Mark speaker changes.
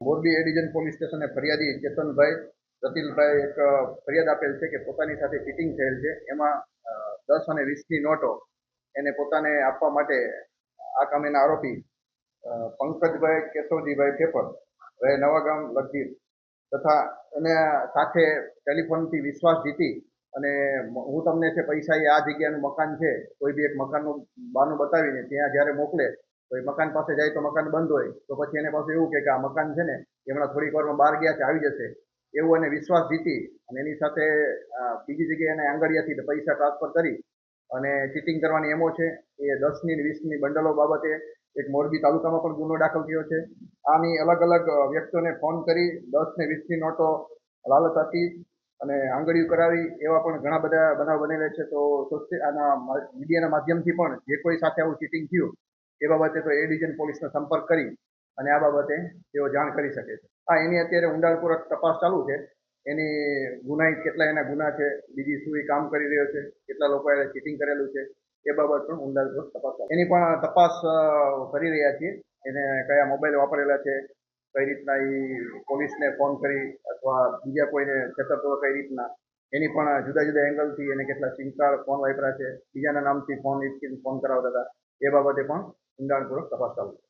Speaker 1: મોરબી એ division police સ્ટેશને ફરિયાદી ચેતનભાઈ રતિલભાઈ એક ફરિયાદ આપેલ છે કે પોતાની સાથે ચીટિંગ થયેલ છે. એમાં 10 અને 20ની નોટો એને પોતાને આપવા માટે આ કામેના આરોપી પંકજભાઈ કેશવજીભાઈ ઠેપર રહે નવાગામ લખીર તથા એને સાથે ટેલિફોનથી વિશ્વાસ જીતી અને હું તમને છે પૈસા એ આ જગ્યાનું મકાન છે કોઈ બી એક મકાનનું બાનું બતાવીને ત્યાં જ્યારે મોકલે તો એ મકાન પાસે જાય તો મકાન બંધ હોય તો પછી એને પાસે એવું કે આ મકાન છે ને હમણાં થોડીક વારમાં બહાર ગયા છે આવી જશે એવું એને વિશ્વાસ જીતી અને એની સાથે બીજી જગ્યાએ એને આંગળીયાથી પૈસા ટ્રાન્સફર કરી અને ચીટિંગ કરવાની એમો છે. એ 10ની અને 20ની બંડલો બાબતે એક મોરબી તાલુકામાં પણ ગુનો દાખલ થયો છે. આની અલગ અલગ વ્યક્તિઓને ફોન કરી 10 ને 20ની નોટો લાલચ આપી અને આંગળીઓ કરાવી એવા પણ ઘણા બધા બનાવ બનેલા છે. તો આના મીડિયાના માધ્યમથી પણ જે કોઈ સાથે આવું ચીટિંગ થયું એ બાબતે તો એ ડિવિઝન પોલીસનો સંપર્ક કરી અને આ બાબતે તેઓ જાણ કરી શકે છે. એની અત્યારે ઊંડાણપૂર્વક તપાસ ચાલુ છે. એની ગુનાહિત કેટલા એના ગુના છે, બીજી શું એ કામ કરી રહ્યો છે, કેટલા લોકો એને ચીટિંગ કરેલું છે એ બાબત પણ ઊંડાણપૂર્વક તપાસ એની પણ તપાસ કરી રહ્યા છીએ. એને કયા મોબાઈલ વાપરેલા છે, કઈ રીતના એ પોલીસને ફોન કરી અથવા બીજા કોઈને છેતરતો કઈ રીતના એની પણ જુદા જુદા એંગલથી એને કેટલા સિમ કાર્ડ ફોન વાપર્યા છે, બીજાના નામથી ફોન કરાવતા હતા એ બાબતે પણ ઊંડાણપૂર્વક તપાસ ચાલુ છે.